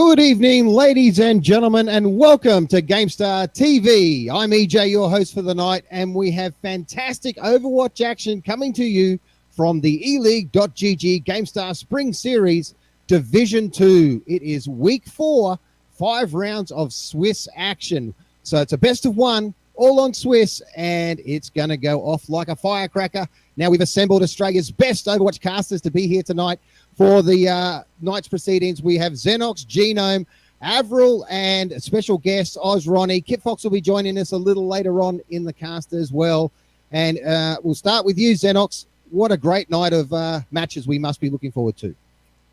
Good evening, ladies and gentlemen, and welcome to GameStar TV. I'm EJ, your host for the night, and we have fantastic Overwatch action coming to you from the eLeague.gg GameStar Spring Series Division 2. It is week 4, 5 rounds of Swiss action. So it's a best of one, all on Swiss, and it's going to go off like a firecracker. Now we've assembled Australia's best Overwatch casters to be here tonight. For the night's proceedings, we have Xenox, Genome, Avril, and special guest Oz Ronnie. Kit Fox will be joining us a little later on in the cast as well. And we'll start with you, Xenox. What a great night of matches we must be looking forward to.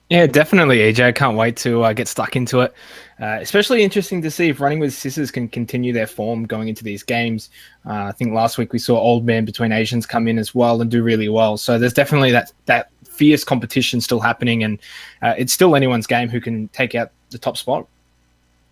Yeah, definitely, EJ. I can't wait to get stuck into it. Especially interesting to see if Running with Scissors can continue their form going into these games. I think last week we saw Old Man Between Asians come in as well and do really well. So there's definitely that fierce competition still happening, and it's still anyone's game who can take out the top spot.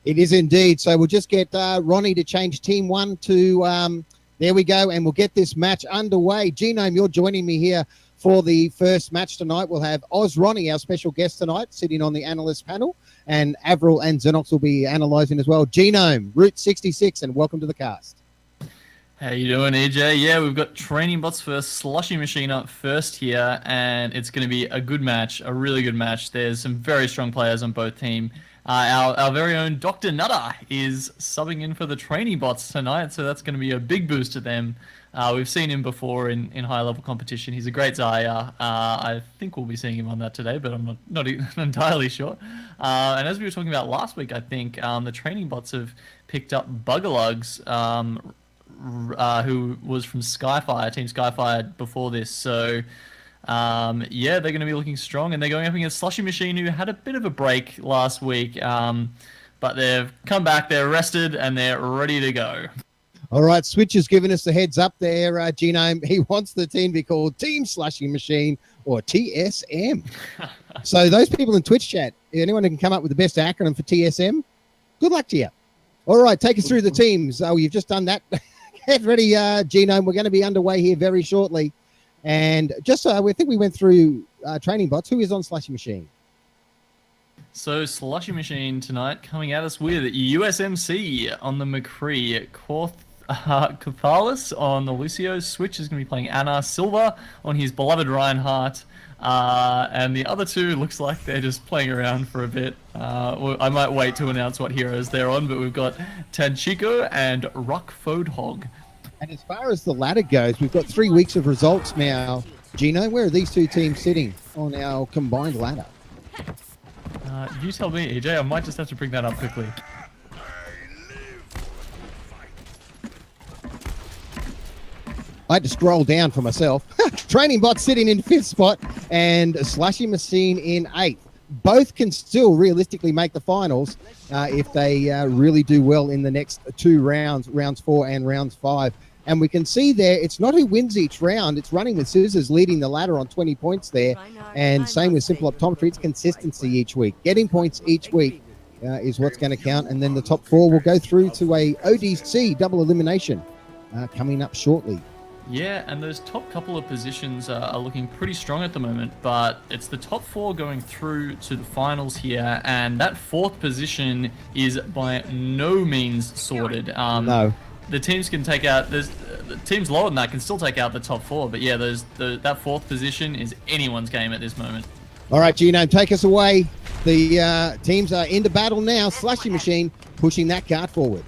It is indeed. So we'll just get Ronnie to change Team 1 to there we go, and we'll get this match underway. Genome, you're joining me here for the first match tonight. We'll have Oz Ronnie, our special guest tonight, sitting on the analyst panel, and Avril and Xenox will be analysing as well. Genome, Route 66, and welcome to the cast. How you doing, EJ? Yeah, we've got training bots for SlushyMachine up first here, and it's going to be a good match, a really good match. There's some very strong players on both teams. Our very own Dr. Nutter is subbing in for the training bots tonight, so that's going to be a big boost to them. We've seen him before in high-level competition. He's a great Zaya. I think we'll be seeing him on that today, but I'm not entirely sure. And as we were talking about last week, I think the training bots have picked up Bugalugs, who was from Skyfire, Team Skyfire before this. So, yeah, they're going to be looking strong, and they're going up against SlushyMachine, who had a bit of a break last week, but they've come back, they're rested, and they're ready to go. All right, Switch has given us the heads up there, Genome. He wants the team to be called Team SlushyMachine or TSM. So those people in Twitch chat, anyone who can come up with the best acronym for TSM, good luck to you. All right, take us through the teams. Oh, you've just done that. Get ready, Genome. We're going to be underway here very shortly. And just I think we went through training bots. Who is on SlushyMachine? So SlushyMachine tonight coming at us with USMC on the McCree, Cathalis on the Lucio, Switch is going to be playing Anna, Silva on his beloved Reinhardt, and the other two looks like they're just playing around for a bit. I might wait to announce what heroes they're on, but we've got Tanchiko and Rock Fodhog. And as far as the ladder goes, we've got 3 weeks of results now. Gino, where are these two teams sitting on our combined ladder? You tell me, EJ. I might just have to bring that up quickly. I had to scroll down for myself. Training bot sitting in 5th spot and SlushyMachine in 8th. Both can still realistically make the finals if they really do well in the next 2 rounds, rounds 4 and rounds 5. And we can see there, it's not who wins each round. It's Running with Scissors leading the ladder on 20 points there. And same with Simple Optometry. It's consistency each week. Getting points each week is what's going to count. And then the top 4 will go through to a ODC double elimination coming up shortly. Yeah, and those top couple of positions are looking pretty strong at the moment, but it's the top 4 going through to the finals here, and that 4th position is by no means sorted. No. The teams can take out, the teams lower than that can still take out the top 4, but yeah, that 4th position is anyone's game at this moment. All right, Genome, take us away. The teams are into battle now. SlushyMachine pushing that card forward.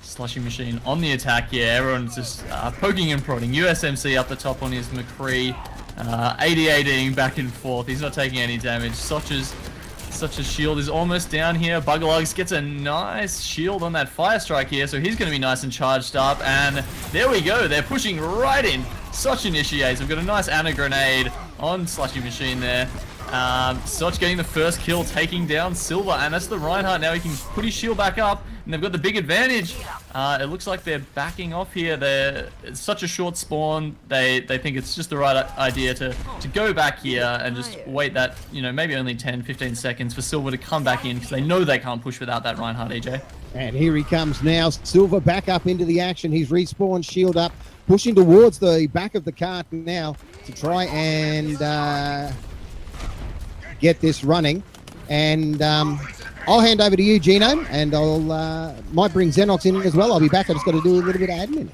SlushyMachine on the attack, yeah, everyone's just poking and prodding. USMC up the top on his McCree, 80-80ing back and forth. He's not taking any damage. Such a shield is almost down here. Bugalugs gets a nice shield on that Fire Strike here, so he's going to be nice and charged up. And there we go. They're pushing right in. Such initiates. We've got a nice Anna grenade on SlushyMachine there. Soch getting the first kill, taking down Silva, and that's the Reinhardt. Now he can put his shield back up, and they've got the big advantage. It looks like they're backing off here. It's such a short spawn. They think it's just the right idea to go back here and just wait that, maybe only 10-15 seconds for Silva to come back in, because they know they can't push without that Reinhardt, EJ. And here he comes now. Silva back up into the action. He's respawned, shield up, pushing towards the back of the cart now to try and get this running. And I'll hand over to you, Genome, and I'll might bring Xenox in as well. I'll be back. I just got to do a little bit of admin.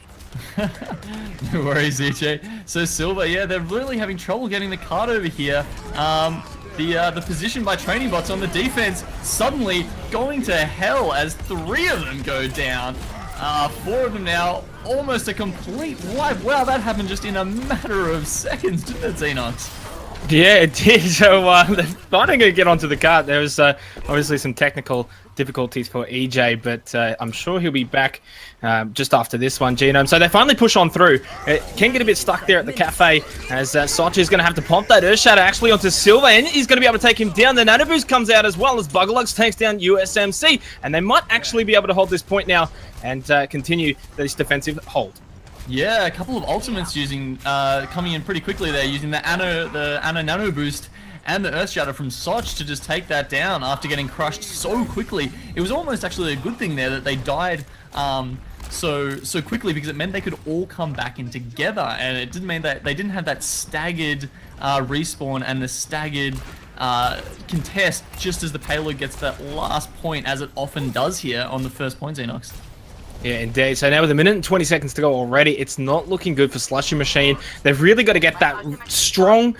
No worries, EJ. So Silver, yeah, they're really having trouble getting the card over here. The position by training bots on the defense suddenly going to hell as 3 of them go down. 4 of them now, almost a complete wipe. Wow, that happened just in a matter of seconds, didn't it, Xenox? Yeah, it did. So they're finally going to get onto the cart. There was obviously some technical difficulties for EJ, but I'm sure he'll be back just after this one, Genome. So they finally push on through. It can get a bit stuck there at the cafe as Soch is going to have to pump that Earth Shatter actually onto Silver, and he's going to be able to take him down. The Nano Boost comes out as well as Buggerlugs takes down USMC, and they might actually be able to hold this point now and continue this defensive hold. Yeah, a couple of ultimates coming in pretty quickly there, using the Anno Nano Boost and the Earth Shatter from Soch to just take that down after getting crushed so quickly. It was almost actually a good thing there that they died so quickly, because it meant they could all come back in together, and it didn't mean that they didn't have that staggered respawn and the staggered contest just as the payload gets that last point, as it often does here on the first point, Xenox. Yeah, indeed. So now with 1 minute and 20 seconds to go already, it's not looking good for SlushyMachine. They've really got to get that strong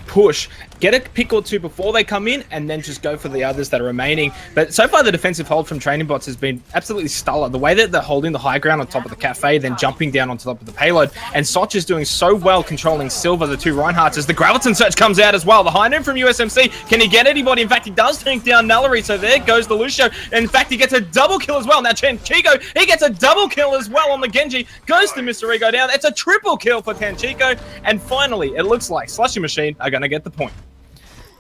push, get a pick or two before they come in, and then just go for the others that are remaining. But so far the defensive hold from training bots has been absolutely stellar. The way that they're holding the high ground on top of the cafe, then jumping down on top of the payload, and Soch is doing so well controlling Silver, the 2 Reinhardts, as the Graviton Search comes out as well. The high noon from USMC, can he get anybody? In fact, he does take down Nallery, so there goes the Lucio. In fact, he gets a double kill as well. Now Tenchico, he gets a double kill as well on the Genji, goes to Mr. Rigo down. It's a triple kill for Tenchico, and finally it looks like SlushyMachine are going to get the point.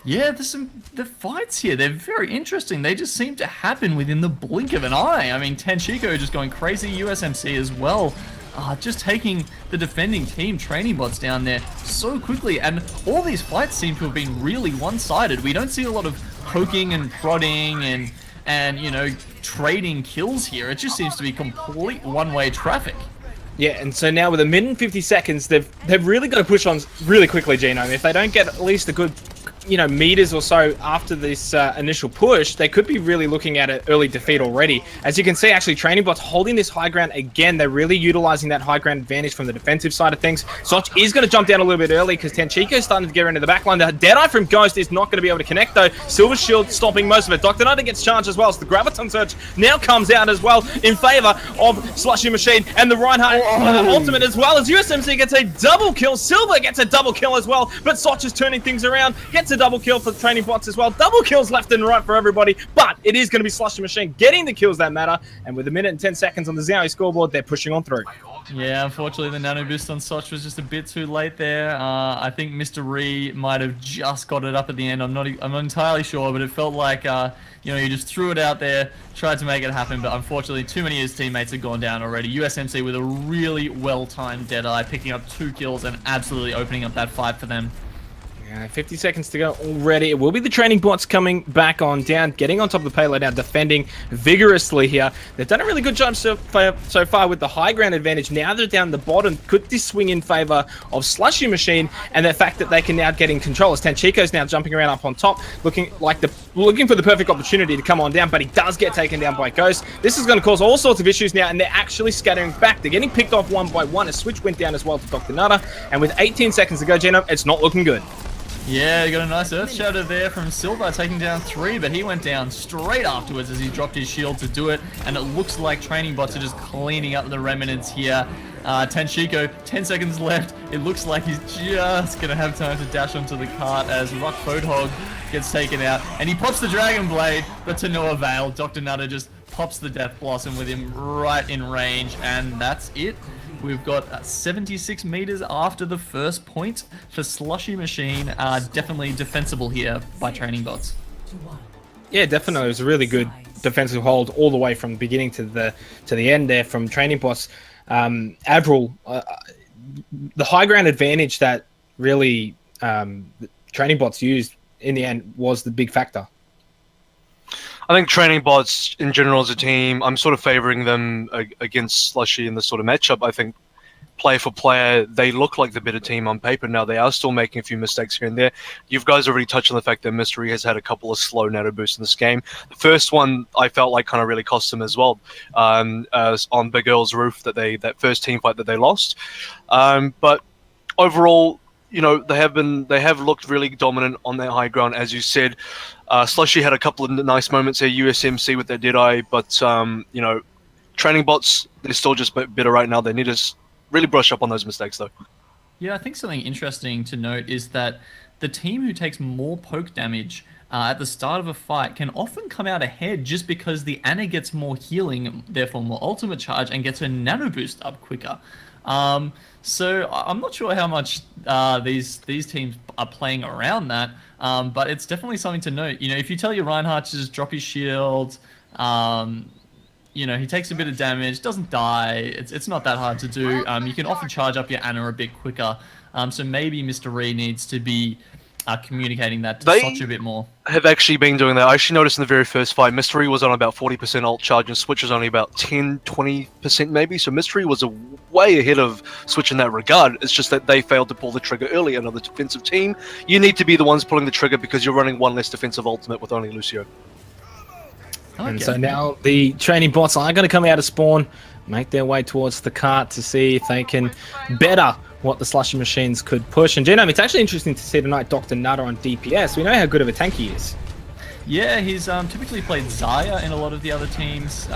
Yeah, the fights here, they're very interesting. They just seem to happen within the blink of an eye. I mean, Tenchico just going crazy, USMC as well. Just taking the defending team training bots down there so quickly. And all these fights seem to have been really one-sided. We don't see a lot of poking and prodding and you know, trading kills here. It just seems to be complete one-way traffic. Yeah, and so now with 1 minute and 50 seconds, they've really got to push on really quickly, Genome. If they don't get at least a good, meters or so after this initial push, they could be really looking at an early defeat already. As you can see, actually, training bots holding this high ground again. They're really utilizing that high ground advantage from the defensive side of things. Soch is going to jump down a little bit early because Tenchico's starting to get into the backline. The Deadeye from Ghost is not going to be able to connect, though. Silver Shield stopping most of it. Dr. Nutter gets charged as well, so the Graviton Surge now comes out as well in favor of SlushyMachine and the Reinhardt ultimate, as well as USMC gets a double kill. Silver gets a double kill as well, but Soch is turning things around, gets a double kill for the training bots as well. Double kills left and right for everybody, but it is going to be SlushyMachine getting the kills that matter, and with 1 minute and 10 seconds on the Xiao scoreboard, they're pushing on through. Yeah, unfortunately the nano boost on Soch was just a bit too late there. I think Mr. Ree might have just got it up at the end. I'm not entirely sure, but it felt like he just threw it out there, tried to make it happen, but unfortunately too many of his teammates had gone down already. USMC with a really well-timed Deadeye, picking up 2 kills and absolutely opening up that fight for them. 50 seconds to go already. It will be the training bots coming back on down, getting on top of the payload now, defending vigorously here. They've done a really good job so far with the high ground advantage. Now they're down the bottom. Could this swing in favor of SlushyMachine and the fact that they can now get in control, as Tenchico's now jumping around up on top, looking for the perfect opportunity to come on down, but he does get taken down by Ghost. This is going to cause all sorts of issues now, and they're actually scattering back. They're getting picked off one by one. A switch went down as well to Dr. Nutter, and with 18 seconds to go, Genome, it's not looking good. Yeah, you got a nice Earth Shatter there from Silver, taking down 3, but he went down straight afterwards as he dropped his shield to do it, and it looks like training bots are just cleaning up the remnants here. Tenchico, 10 seconds left. It looks like he's just going to have time to dash onto the cart as Rock Boathog gets taken out, and he pops the Dragon Blade, but to no avail. Dr. Nutter just pops the Death Blossom with him right in range, and that's it. We've got 76 meters after the first point for SlushyMachine. Definitely defensible here by training bots. Yeah, definitely. It was a really good defensive hold all the way from the beginning to the end there from training bots. Avril, the high ground advantage that really training bots used in the end was the big factor. I think training bots in general as a team, I'm sort of favoring them against Slushy in this sort of matchup. I think player for player, they look like the better team on paper. Now they are still making a few mistakes here and there. You guys already touched on the fact that Mystery has had a couple of slow nano boosts in this game. The first one I felt like kind of really cost them as well, on Big Earl's roof, that first team fight that they lost. But overall, you know, they have looked really dominant on their high ground, as you said. Slushy had a couple of nice moments here, USMC with their Deadeye, but you know, training bots, they're still just bitter right now. They need to really brush up on those mistakes, though. Yeah, I think something interesting to note is that the team who takes more poke damage at the start of a fight can often come out ahead just because the Ana gets more healing, therefore more ultimate charge, and gets her nano boost up quicker. So I'm not sure how much these teams are playing around that, but it's definitely something to note. You know, if you tell your Reinhardt to just drop his shield, you know, he takes a bit of damage, doesn't die. It's not that hard to do. You can often charge up your Ana a bit quicker. So maybe Mr. Ree needs to be communicating that to Soch a bit more. Have actually been doing that. I actually noticed in the very first fight, Mystery was on about 40% ult charge and Switch was only about 10-20% maybe. So Mystery was way ahead of Switch in that regard. It's just that they failed to pull the trigger early. Another defensive team, you need to be the ones pulling the trigger because you're running one less defensive ultimate with only Lucio. Okay. And so now the training bots are going to come out of spawn, make their way towards the cart to see if they can better what the slushy machines could push. And Genome, it's actually interesting to see tonight Dr. Nutter on DPS. We know how good of a tank he is. Yeah, he's typically played Xayah in a lot of the other teams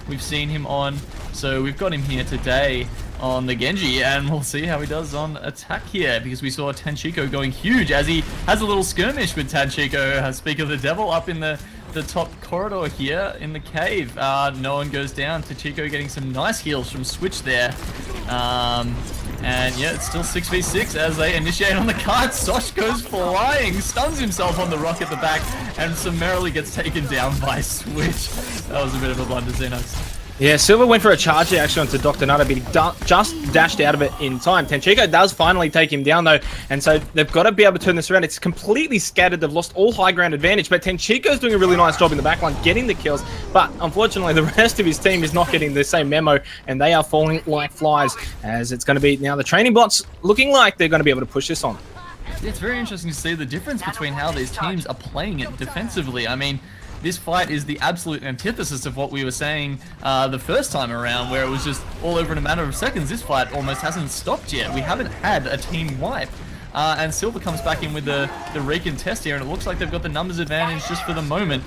we've seen him on. So we've got him here today on the Genji, and we'll see how he does on attack here, because we saw Tanchico going huge as he has a little skirmish with Tanchico, Speak of the Devil, up in the top corridor here in the cave. No one goes down. Tanchico getting some nice heals from Switch there. And yeah, it's still 6v6 as they initiate on the cart. Soch goes flying, stuns himself on the rock at the back, and summarily gets taken down by Switch. That was a bit of a blunder, Xenos. Yeah, Silver went for a charge there actually onto Dr. Nutter, but he just dashed out of it in time. Tanchico does finally take him down though, and so they've got to be able to turn this around. It's completely scattered. They've lost all high ground advantage, but Tanchico's doing a really nice job in the backline getting the kills, but unfortunately the rest of his team is not getting the same memo, and they are falling like flies, as it's going to be now the training bots looking like they're going to be able to push this on. It's very interesting to see the difference between how these teams are playing it defensively. I mean, this fight is the absolute antithesis of what we were saying the first time around, where it was just all over in a matter of seconds. This fight almost hasn't stopped yet. We haven't had a team wipe. And Silver comes back in with the recontest here, and it looks like they've got the numbers advantage just for the moment.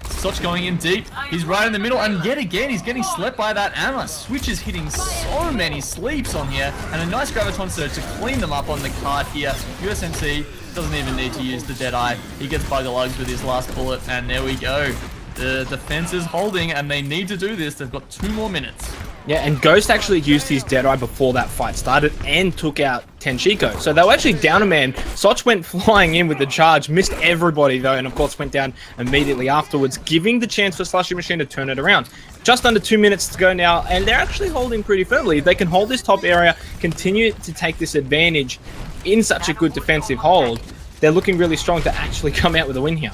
Soch going in deep. He's right in the middle, and yet again he's getting slept by that Ana. Switch is hitting so many sleeps on here, and a nice Graviton Surge to clean them up on the cart here. USMC doesn't even need to use the Deadeye. He gets Bugger Lugs with his last bullet, and there we go. The defense is holding, and they need to do this. They've got 2 more minutes. Yeah, and Ghost actually used his Deadeye before that fight started and took out Tanchico. So they were actually down a man. Soch went flying in with the charge, missed everybody though, and of course went down immediately afterwards, giving the chance for SlushyMachine to turn it around. Just under 2 minutes to go now, and they're actually holding pretty firmly. If they can hold this top area, continue to take this advantage in such a good defensive hold, they're looking really strong to actually come out with a win here.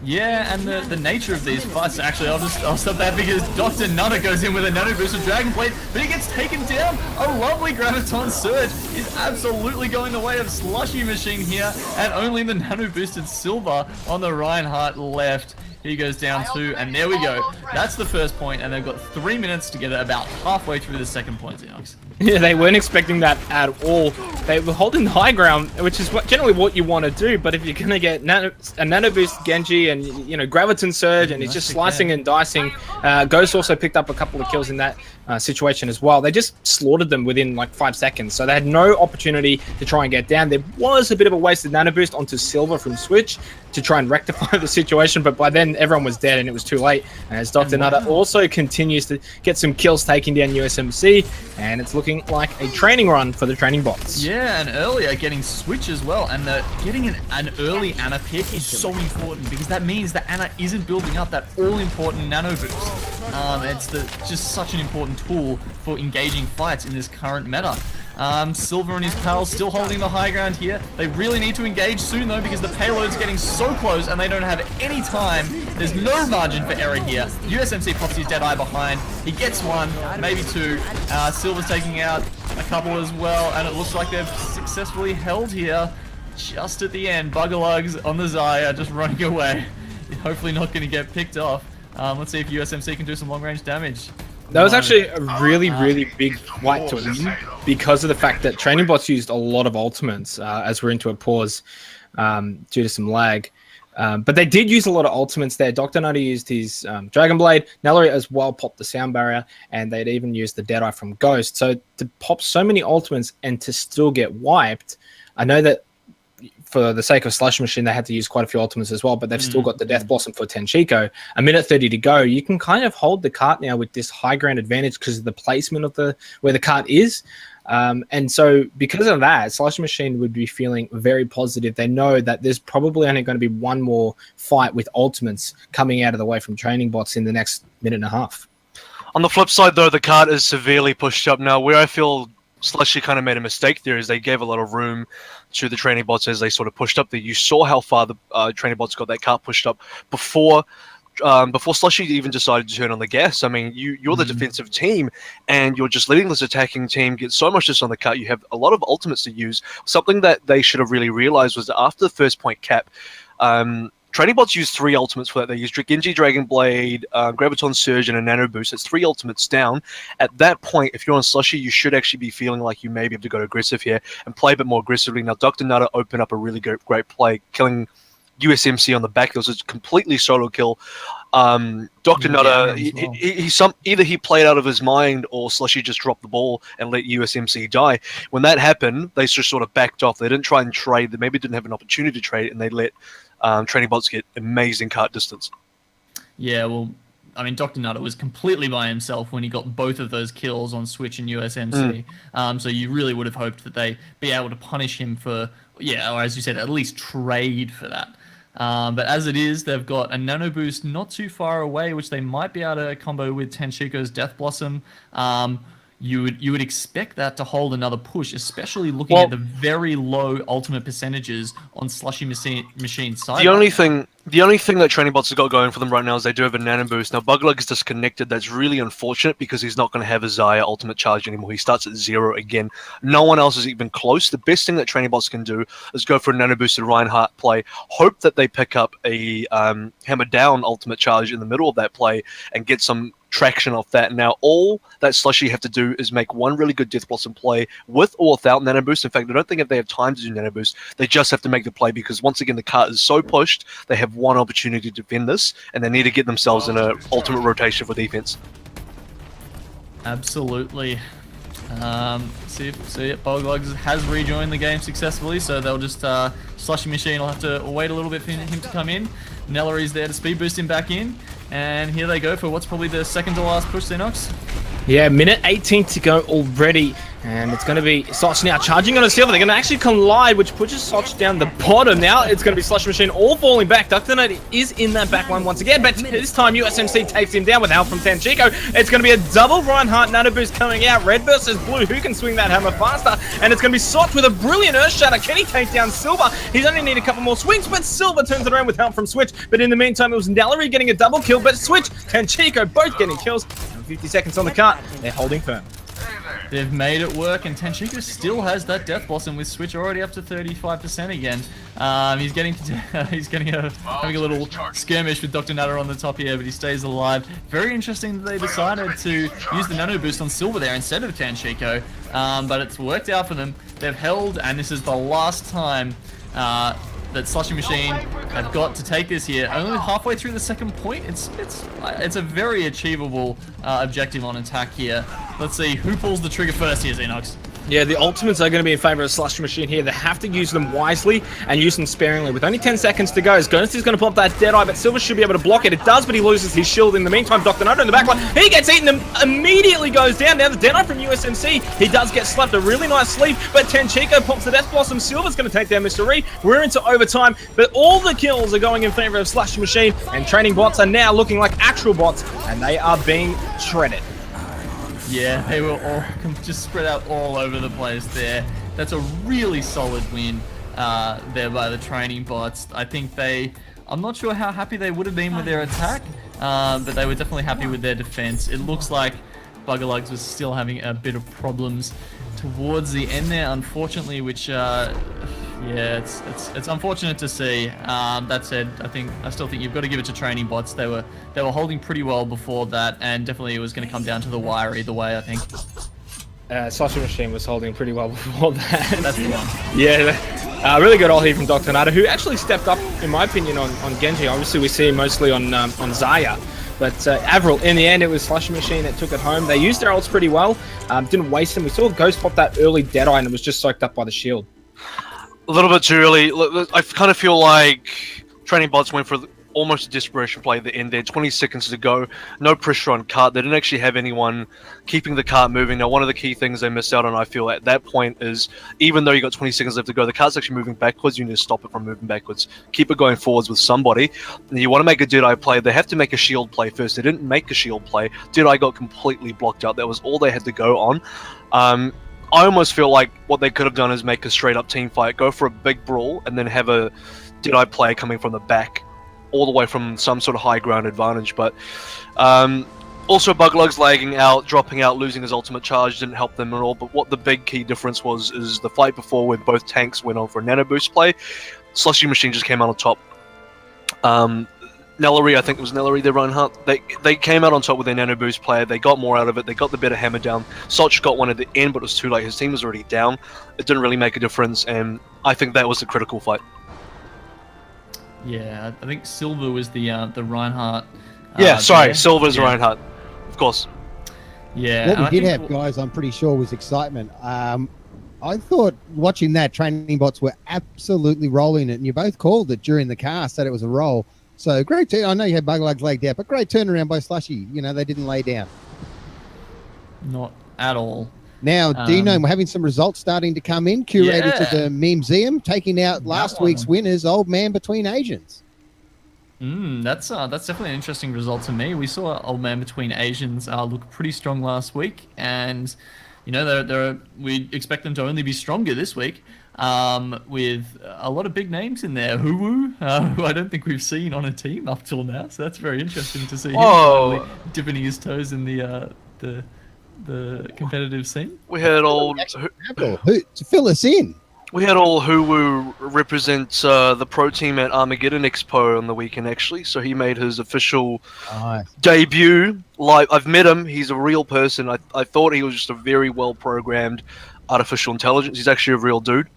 Yeah, and the nature of these fights, actually, I'll stop that because Dr. Nutter goes in with a nano boost of Dragon Blade, but he gets taken down. A lovely Graviton Surge is absolutely going the way of SlushyMachine here, and only the nano boosted Silver on the Reinhardt left. He goes down too, and there we go. That's the first point, and they've got 3 minutes to get it about halfway through the second point, Xenox. Yeah, they weren't expecting that at all. They were holding the high ground, which is generally what you want to do, but if you're going to get a nano boost Genji and, you know, Graviton Surge, and he's just slicing and dicing, Ghost also picked up a couple of kills in that situation as well. They just slaughtered them within like 5 seconds, so they had no opportunity to try and get down. There was a bit of a wasted nano boost onto Silver from Switch to try and rectify the situation, but by then everyone was dead and it was too late, as Dr. Nutter also continues to get some kills, taking down USMC, and it's looking like a training run for the training bots. Yeah, and earlier getting Switch as well, and getting an early Ana pick is so important, because that means that Ana isn't building up that all-important nano boost. It's just such an important tool for engaging fights in this current meta. Silver and his pals still holding the high ground here. They really need to engage soon though, because the payload's getting so close and they don't have any time. There's no margin for error here. USMC pops his Deadeye behind. He gets one, maybe two. Silver's taking out a couple as well, and it looks like they've successfully held here just at the end. Buggerlugs on the Zaya just running away. Hopefully not going to get picked off. Let's see if USMC can do some long-range damage. That was actually a really, really big fight to win because of the fact that training bots used a lot of ultimates as we're into a pause due to some lag. But they did use a lot of ultimates there. Dr. Nutter used his Dragon Blade. Nellary as well popped the sound barrier, and they'd even used the Deadeye from Ghost. So to pop so many ultimates and to still get wiped, I know that for the sake of SlushyMachine, they had to use quite a few ultimates as well, but they've still got the Death Blossom for Tenchico. A minute 30 to go. You can kind of hold the cart now with this high ground advantage because of the placement of where the cart is. And so because of that, SlushyMachine would be feeling very positive. They know that there's probably only going to be one more fight with ultimates coming out of the way from training bots in the next minute and a half. On the flip side, though, the cart is severely pushed up now. Where I feel Slushy kind of made a mistake there is they gave a lot of room to the training bots as they sort of pushed up there. You saw how far the training bots got that cart pushed up before Slushy even decided to turn on the gas. I mean, you're the defensive team, and you're just letting this attacking team get so much just on the cart. You have a lot of ultimates to use. Something that they should have really realized was that after the first point cap, training bots use 3 ultimates for that. They use Genji, Dragon Blade, Graviton Surge, and a Nano Boost. It's 3 ultimates down. At that point, if you're on Slushy, you should actually be feeling like you may be able to go aggressive here and play a bit more aggressively. Now, Dr. Nutter opened up a really great play, killing USMC on the back. It was a completely solo kill. Dr. Nutter, either he played out of his mind or Slushy just dropped the ball and let USMC die. When that happened, they just sort of backed off. They didn't try and trade. They maybe didn't have an opportunity to trade, and they let training bots get amazing cart distance. Yeah, well, I mean, Dr. Nutter was completely by himself when he got both of those kills on Switch and USMC. So you really would have hoped that they'd be able to punish him for, or as you said, at least trade for that. But as it is, they've got a Nano Boost not too far away, which they might be able to combo with Tenchico's Death Blossom. You would expect that to hold another push, especially looking at the very low ultimate percentages on SlushyMachine side. The only thing that training bots have got going for them right now is they do have a Nano Boost. Now, Buggerlug is disconnected. That's really unfortunate because he's not going to have a Zaya ultimate charge anymore. He starts at 0 again. No one else is even close. The best thing that training bots can do is go for a Nano Boosted Reinhardt play, hope that they pick up a Hammer Down ultimate charge in the middle of that play and get some traction off that. Now, all that Slushy have to do is make one really good Death Blossom play with or without Nano Boost. In fact, I don't think if they have time to do Nano Boost, they just have to make the play because, once again, the cart is so pushed, they have one opportunity to defend this, and they need to get themselves in an ultimate rotation for defense. Absolutely. See, Buggerlugs has rejoined the game successfully, so they'll just SlushyMachine will have to wait a little bit for him to come in. Nellary's there to speed boost him back in, and here they go for what's probably the second to last push, Xenox. Yeah, minute 18 to go already. And it's going to be Soch now charging on a Silver. They're going to actually collide, which pushes Soch down the bottom. Now it's going to be SlushyMachine all falling back. Dr. Nutter is in that back line once again, but this time USMC takes him down with help from Tenchico. It's going to be a double Reinhardt Nano Boost coming out. Red versus blue. Who can swing that hammer faster? And it's going to be Soch with a brilliant Earth Shatter. Can he take down Silver? He's only need a couple more swings, but Silver turns it around with help from Switch. But in the meantime, it was Nellary getting a double kill, but Switch, Tenchico both getting kills. 50 seconds on the cart. They're holding firm. They've made it work, and Tenchico still has that Death Blossom with Switch already up to 35% again. He's having a little skirmish with Dr. Nutter on the top here, but he stays alive. Very interesting that they decided to use the Nano Boost on Silver there instead of Tenchico, but it's worked out for them. They've held, and this is the last time that SlushyMachine have got to take this here. Only halfway through the second point. It's a very achievable objective on attack here. Let's see who pulls the trigger first here, Xenox. Yeah, the ultimates are going to be in favor of SlushyMachine here. They have to use them wisely and use them sparingly. With only 10 seconds to go, Ghost is going to pop that Deadeye, but Silver should be able to block it. It does, but he loses his shield in the meantime. Dr. Nutter in the backline. He gets eaten and immediately goes down. Now the Deadeye from USMC. He does get slapped a really nice sleeve, but Tenchico pops the Death Blossom. Silver's going to take down Mr. Ree. We're into overtime, but all the kills are going in favor of SlushyMachine, and training bots are now looking like actual bots, and they are being shredded. Yeah, they were all just spread out all over the place there. That's a really solid win there by the training bots. I think I'm not sure how happy they would have been with their attack, but they were definitely happy with their defense. It looks like Buggerlugs was still having a bit of problems towards the end there, unfortunately, which, yeah, it's unfortunate to see. That said, I still think you've got to give it to training bots. They were holding pretty well before that, and definitely it was going to come down to the wire either way, I think. SlushyMachine was holding pretty well before that. That's the one. Yeah, really good ult here from Dr. Nada, who actually stepped up, in my opinion, on Genji. Obviously, we see him mostly on Zaya. But Avril, in the end, it was SlushyMachine that took it home. They used their ults pretty well, didn't waste them. We saw Ghost pop that early Deadeye, and it was just soaked up by the shield. A little bit too early. I kind of feel like training bots went for almost a desperation play at the end there. 20 seconds to go. No pressure on cart. They didn't actually have anyone keeping the cart moving. Now, one of the key things they missed out on, I feel, at that point is, even though you got 20 seconds left to go, the cart's actually moving backwards. You need to stop it from moving backwards. Keep it going forwards with somebody. And you want to make a Deadeye play, they have to make a shield play first. They didn't make a shield play. Deadeye got completely blocked out. That was all they had to go on. I almost feel like what they could have done is make a straight-up team fight, go for a big brawl, and then have a Deadeye play coming from the back, all the way from some sort of high ground advantage. But also Buggerlugs lagging out, dropping out, losing his ultimate charge didn't help them at all. But what the big key difference was is the fight before, when both tanks went on for a nano boost play, SlushyMachine just came out on top. Nellery, I think it was Nellery, their Reinhardt, they came out on top with their nano boost play. They got more out of it. They got the better hammer down. Soch got one at the end, but it was too late. His team was already down. It didn't really make a difference, and I think that was the critical fight. Yeah, I think Silver was the Reinhardt. Silver's Reinhardt, of course. Yeah. What we did have, guys, I'm pretty sure, was excitement. I thought watching that, training bots were absolutely rolling it, and you both called it during the cast that it was a roll. So great. I know you had Buggerlugs laid down, but great turnaround by Slushy. You know, they didn't lay down. Not at all. Now, Dino, we're having some results starting to come in, curated to the Memeseum, taking out last week's winners, Old Man Between Asians. That's definitely an interesting result to me. We saw Old Man Between Asians look pretty strong last week, and you know we expect them to only be stronger this week, with a lot of big names in there. Who I don't think we've seen on a team up till now, so that's very interesting to see him finally dipping his toes in the competitive scene. We had old to fill us in. We had all Huwu represent the pro team at Armageddon Expo on the weekend, actually. So he made his official debut live. I've met him. He's a real person. I thought he was just a very well-programmed artificial intelligence. He's actually a real dude.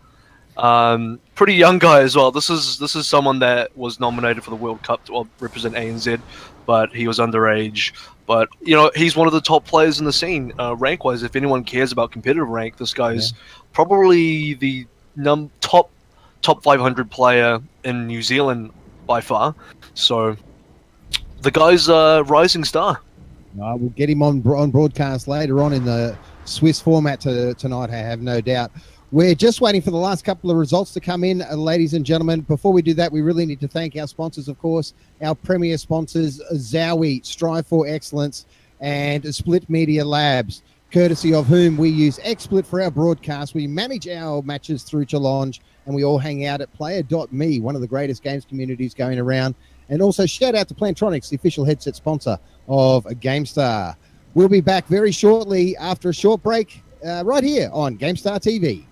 Pretty young guy as well. This is someone that was nominated for the World Cup to represent ANZ, but he was underage. But, you know, he's one of the top players in the scene, rank-wise. If anyone cares about competitive rank, this guy's probably the top 500 player in New Zealand by far. So the guy's a rising star. We'll get him on broadcast later on in the Swiss format tonight, I have no doubt. We're just waiting for the last couple of results to come in, ladies and gentlemen. Before we do that, we really need to thank our sponsors, of course, our premier sponsors, Zowie, Strive for Excellence, and Split Media Labs, courtesy of whom we use XSplit for our broadcast. We manage our matches through Challenge, and we all hang out at player.me, one of the greatest games communities going around. And also shout out to Plantronics, the official headset sponsor of GameStar. We'll be back very shortly after a short break right here on GameStar TV.